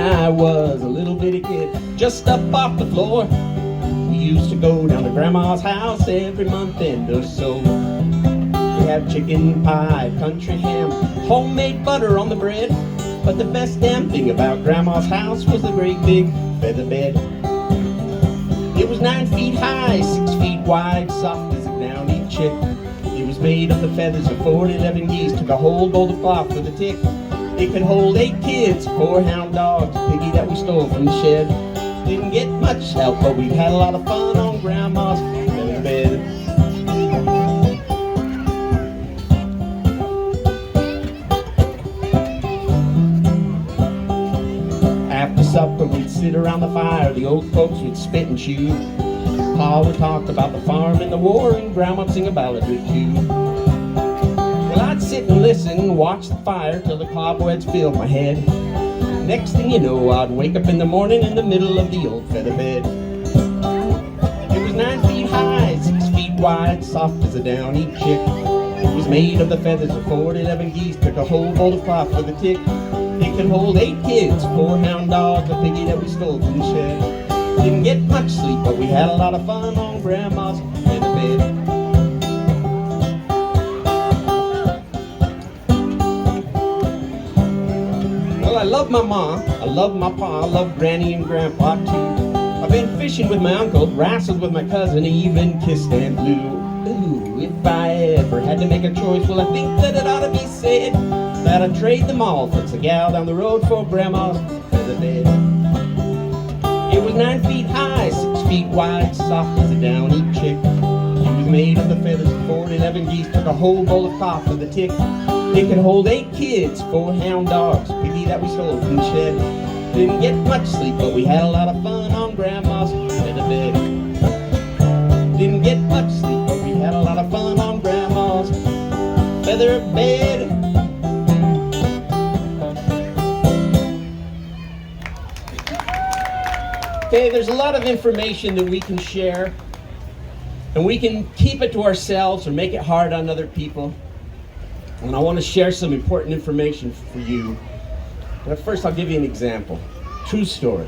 I was a little bitty kid, just up off the floor. We used to go down to Grandma's house every month end or so. We had chicken pie, country ham, homemade butter on the bread. But the best damn thing about Grandma's house was the great big feather bed. It was 9 feet high, 6 feet wide, soft as a downy chick. It was made of the feathers of 11 geese, took a whole bowl of cloth with a tick. It could hold 8 kids, 4 hound dogs, a piggy that we stole from the shed. Didn't get much help, but we had a lot of fun on Grandma's feather bed. After supper, we'd sit around the fire. The old folks would spit and chew. Pa would talk about the farm and the war, and Grandma'd sing a ballad or two. Well, I'd sit and listen and watch the fire till the cobwebs filled my head. Next thing you know, I'd wake up in the morning in the middle of the old feather bed. It was 9 feet high, 6 feet wide, soft as a downy chick. It was made of the feathers of 11 geese, took a whole bowl of cloth with a tick. It could hold 8 kids, 4 hound dogs, a piggy that we stole from the shed. Didn't get much sleep, but we had a lot of fun on Grandma's feather bed. Well, I love my mom, I love my pa, I love Granny and Grandpa too. I've been fishing with my uncle, wrestled with my cousin, even kissed Aunt Lou. Ooh, if I ever had to make a choice, well, I think that it ought to be said that I'd trade them all for a gal down the road for Grandma's feather bed. It was 9 feet high, 6 feet wide, soft as a downy chick. It was made of the feathers of 11 geese, took a whole bowl of cloth with a tick. It could hold 8 kids, 4 hound dogs, a piggy that we stole from the shed. Didn't get much sleep, but we had a lot of fun on Grandma's feather bed. Didn't get much sleep, but we had a lot of fun on Grandma's feather bed. Okay, there's a lot of information that we can share, and we can keep it to ourselves or make it hard on other people. And I want to share some important information for you. But first, I'll give you an example. True story.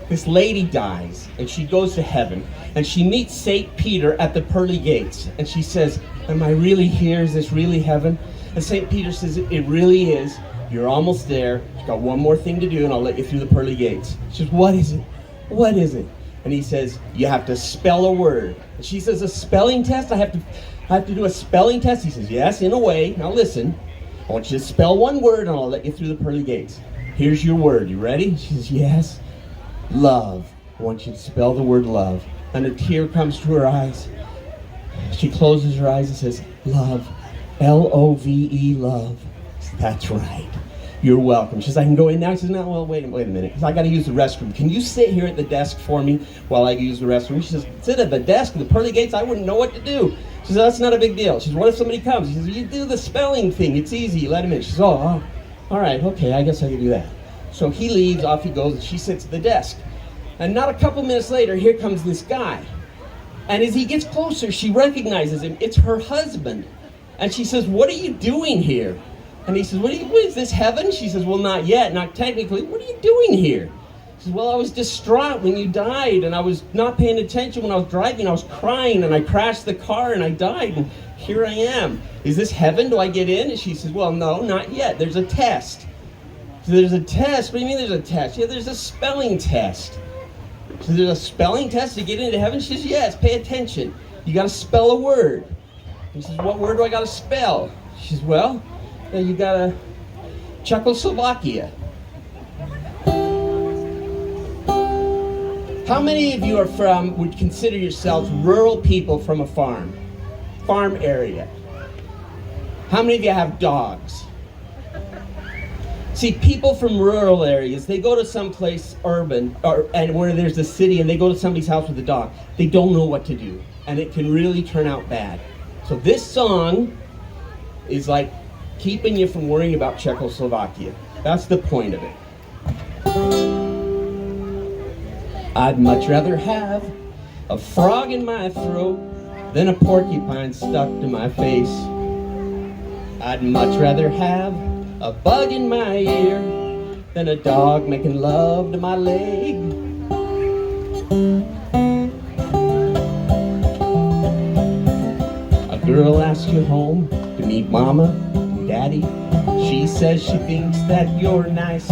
This lady dies, and she goes to heaven, and she meets St. Peter at the pearly gates, and she says, "Am I really here? Is this really heaven?" And St. Peter says, "It really is. You're almost there. You've got one more thing to do, and I'll let you through the pearly gates." She says, "What is it? What is it?" And he says, "You have to spell a word." And she says, "A spelling test? I have to do a spelling test?" He says, "Yes, in a way. Now listen, I want you to spell one word, and I'll let you through the pearly gates. Here's your word. You ready?" She says, "Yes." "Love. I want you to spell the word love." And a tear comes to her eyes. She closes her eyes and says, "Love. Love. Love." Says, "That's right. You're welcome." She says, "I can go in now?" He says, "No, well, wait a minute. I got to use the restroom. Can you sit here at the desk for me while I use the restroom?" She says, "Sit at the desk at the pearly gates? I wouldn't know what to do." She says, "That's not a big deal." She says, "What if somebody comes?" He says, "You do the spelling thing. It's easy. You let him in." She says, "Oh, all right, okay, I guess I can do that." So he leaves, off he goes, and she sits at the desk. And not a couple minutes later, here comes this guy. And as he gets closer, she recognizes him. It's her husband. And she says, "What are you doing here?" And he says, what is this, heaven?" She says, "Well, not yet, not technically. What are you doing here?" She says, "Well, I was distraught when you died, and I was not paying attention when I was driving. I was crying, and I crashed the car, and I died, and here I am. Is this heaven? Do I get in?" And she says, "Well, no, not yet. There's a test." So there's a test? What do you mean there's a test? "Yeah, there's a spelling test." So there's a spelling test to get into heaven? She says, "Yes, pay attention. You got to spell a word." He says, "What word do I got to spell?" She says, "Well, you got to Czechoslovakia." How many of you would consider yourselves rural people from a farm area? How many of you have dogs? See, people from rural areas, they go to some place urban, and where there's a city, and they go to somebody's house with a dog. They don't know what to do, and it can really turn out bad. So this song is like keeping you from worrying about Czechoslovakia. That's the point of it. I'd much rather have a frog in my throat than a porcupine stuck to my face. I'd much rather have a bug in my ear than a dog making love to my leg. A girl asks you home to meet mama and daddy. She says she thinks that you're nice.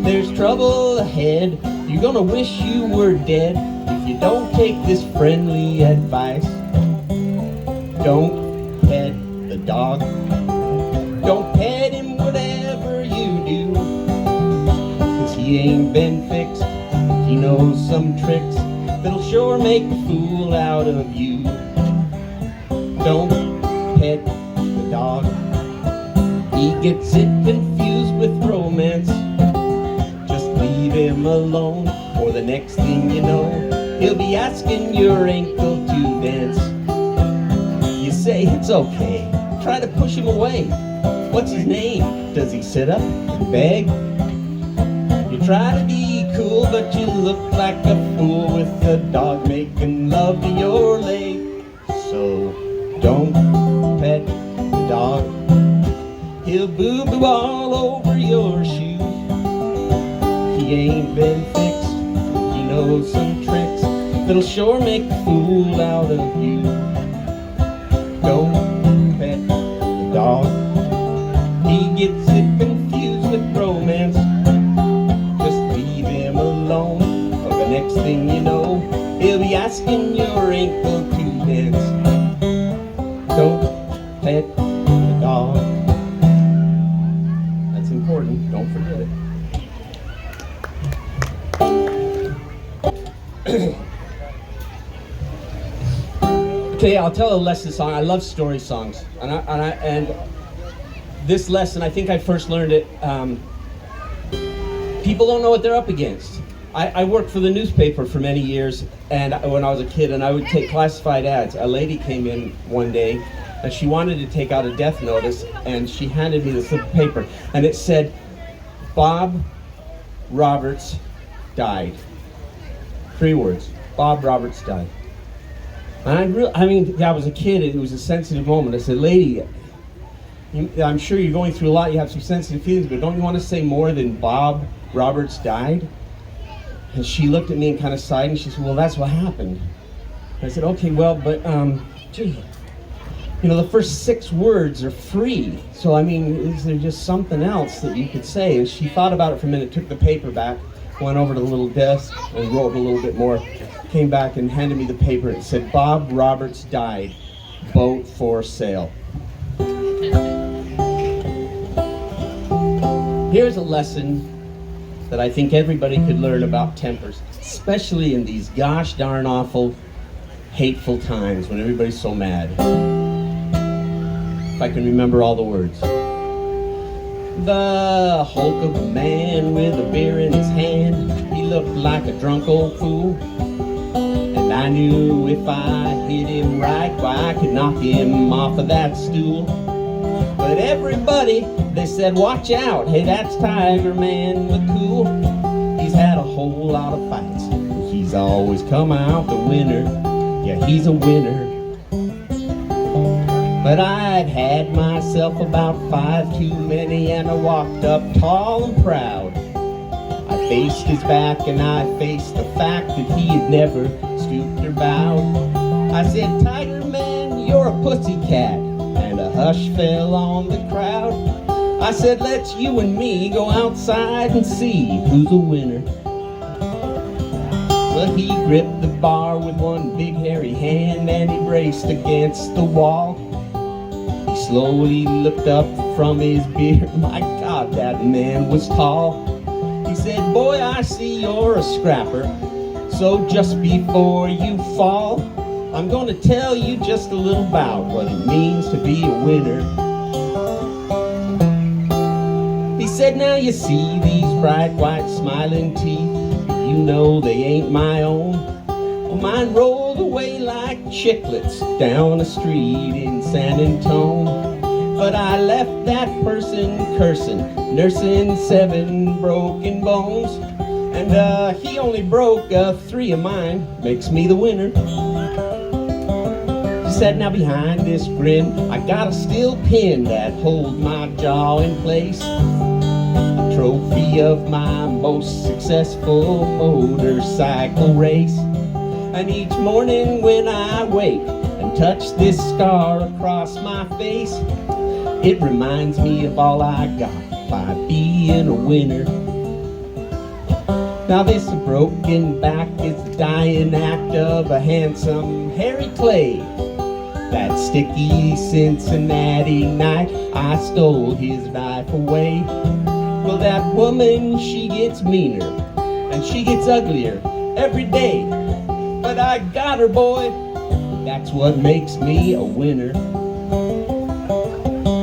There's trouble ahead, you're gonna wish you were dead if you don't take this friendly advice. Don't pet the dog. Don't pet him whatever you do, 'cause he ain't been fixed. He knows some tricks that'll sure make a fool out of you. Don't pet the dog. He gets it confused with romance. Just leave him alone, or the next thing you know, he'll be asking your ankle to dance. You say it's okay, try to push him away. What's his name? Does he sit up and beg? You try to be cool, but you look like a fool with a dog making love to your leg. So don't pet the dog. He'll boo-boo all over your shoes. He ain't been fixed. He knows some tricks that'll sure make a fool out of you. Don't pet the dog. He gets it confused with romance. Just leave him alone, or the next thing you know, he'll be asking your ankle to dance. Don't pet the dog. That's important, don't forget it. Okay, I'll tell a lesson song. I love story songs, and this lesson, I think I first learned it. People don't know what they're up against. I worked for the newspaper for many years, and when I was a kid, and I would take classified ads. A lady came in one day, and she wanted to take out a death notice, and she handed me this little paper, and it said, "Bob Roberts died." 3 words. Bob Roberts died. And I was a kid. It was a sensitive moment. I said, "Lady, I'm sure you're going through a lot. You have some sensitive feelings, but don't you want to say more than Bob Roberts died?" And she looked at me and kind of sighed, and she said, "Well, that's what happened." I said, "Okay, well, but gee, the first 6 words are free. So I mean, is there just something else that you could say?" And she thought about it for a minute, took the paper back, went over to the little desk and wrote a little bit more, came back and handed me the paper. It said, "Bob Roberts died, boat for sale." Here's a lesson that I think everybody could learn about tempers, especially in these gosh darn awful, hateful times when everybody's so mad. If I can remember all the words. The hulk of a man with a beer in his hand, he looked like a drunk old fool. And I knew if I hit him right, why I could knock him off of that stool. But everybody, they said, "Watch out, hey, that's Tiger Man McCool. He's had a whole lot of fights, and he's always come out the winner. Yeah, he's a winner." But I'd had myself about 5 too many, and I walked up tall and proud. I faced his back, and I faced the fact that he had never stooped or bowed. I said, "Tiger Man, you're a pussycat," and a hush fell on the crowd. I said, "Let's you and me go outside and see who's a winner." Well, he gripped the bar with one big hairy hand, and he braced against the wall. He slowly looked up from his beer. My God, that man was tall. He said, "Boy, I see you're a scrapper. So just before you fall, I'm going to tell you just a little about what it means to be a winner." He said, "Now you see these bright white smiling teeth, you know they ain't my own. Well, mine rolled away like chiclets down a street in San Antone. But I left that person cursing, nursing 7 broken bones. And he only broke 3 of mine, makes me the winner." He said, "Now behind this grin, I got a steel pin that holds my jaw in place. a trophy of my most successful motorcycle race. And each morning when I wake and touch this scar across my face, it reminds me of all I got by being a winner. Now this broken back is the dying act of a handsome Harry Clay. That sticky Cincinnati night I stole his life away. Well, that woman, she gets meaner and she gets uglier every day. But I got her, boy, that's what makes me a winner.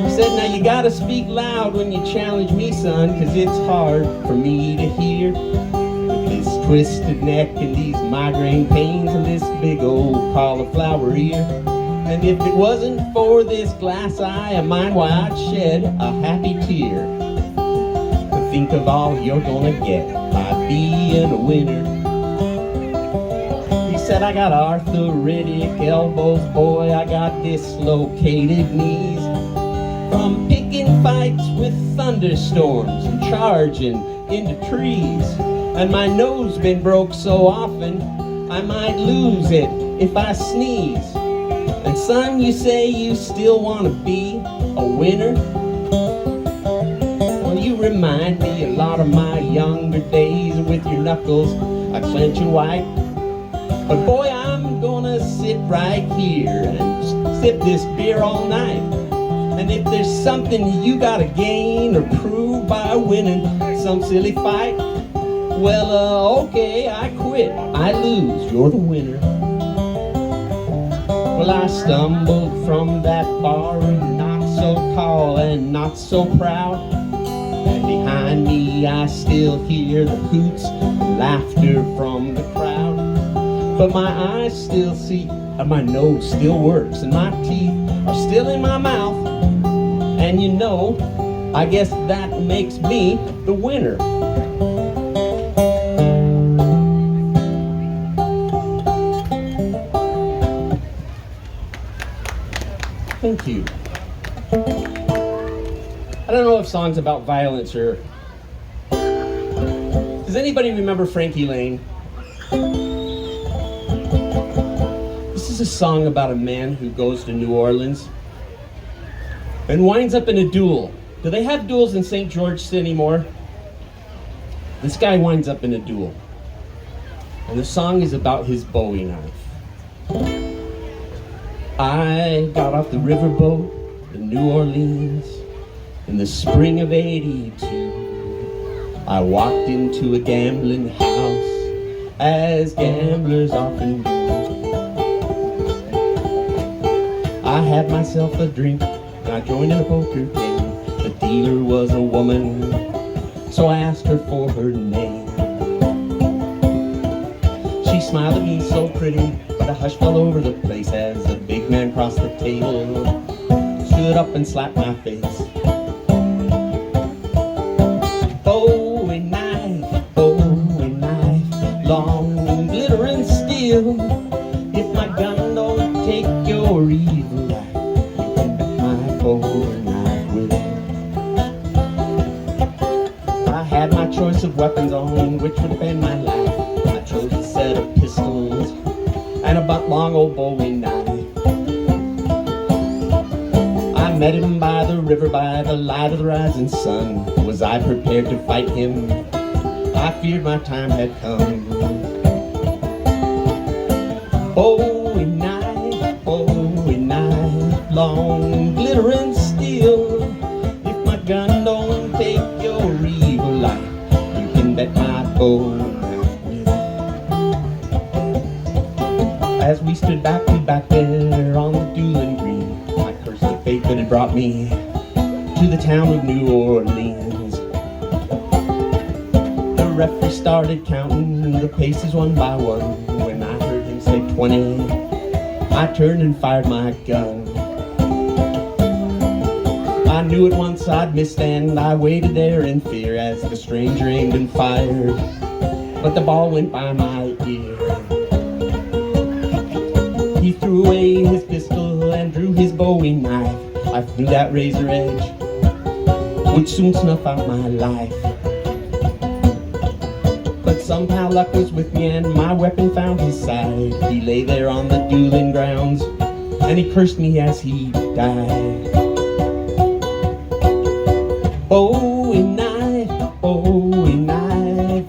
He said, now you gotta speak loud when you challenge me, son, 'cause it's hard for me to hear. With this twisted neck and these migraine pains and this big old cauliflower ear. And if it wasn't for this glass eye of mine, why I'd shed a happy tear. But think of all you're gonna get by being a winner. He said, I got arthritic elbows, boy, I got dislocated knees. From picking fights with thunderstorms and charging into trees. And my nose been broke so often, I might lose it if I sneeze. And son, you say you still want to be a winner? Well, you remind me a lot of my younger days. With your knuckles I clench and white. But boy, I'm gonna sit right here and sip this beer all night. And if there's something you gotta gain or prove by winning some silly fight, well, okay, I quit, I lose, you're the winner. Well, I stumbled from that bar, not so tall and not so proud. And behind me I still hear the hoots and laughter from the crowd. But my eyes still see, and my nose still works, and my teeth are still in my mouth. And you know, I guess that makes me the winner. Thank you. I don't know if songs about violence are... Does anybody remember Frankie Lane? This is a song about a man who goes to New Orleans and winds up in a duel. Do they have duels in St. George anymore? This guy winds up in a duel. And the song is about his Bowie knife. I got off the riverboat in New Orleans in the spring of '82. I walked into a gambling house, as gamblers often do. I had myself a drink, and I joined in a poker game. The dealer was a woman, so I asked her for her name. She smiled at me so pretty, but a hush fell over the place as the big man crossed the table, stood up and slapped my face. Bowie knife, long glittering steel. If my gun don't take your evil life, you can bet my Bowie knife will. I had my choice of weapons on which would defend my life. I chose a set of pistols and a butt-long old Bowie knife. I met him by the river by the light of the rising sun. Was I prepared to fight him? I feared my time had come. Bowie knife, long glittering steel. If my gun don't take your evil life, you can bet my Bowie knife will. As we stood back to back there on the dueling green, I cursed the fate that had brought me to the town of New Orleans. The referee started counting the paces one by one. When I heard him say 20, I turned and fired my gun. I knew at once I'd missed and I waited there in fear as the stranger aimed and fired, but the ball went by my ear. He threw away his pistol and drew his Bowie knife. I threw that razor edge would soon snuff out my life. But somehow luck was with me and my weapon found his side. He lay there on the dueling grounds and he cursed me as he died. Bowie knife,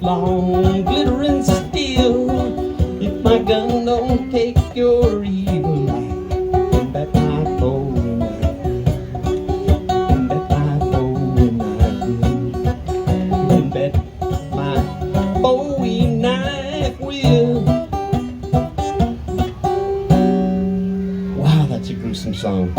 long glittering steel. If my gun don't take your evil life, then bet my Bowie knife, then bet my Bowie knife will, then bet my Bowie knife will. Wow, that's a gruesome song.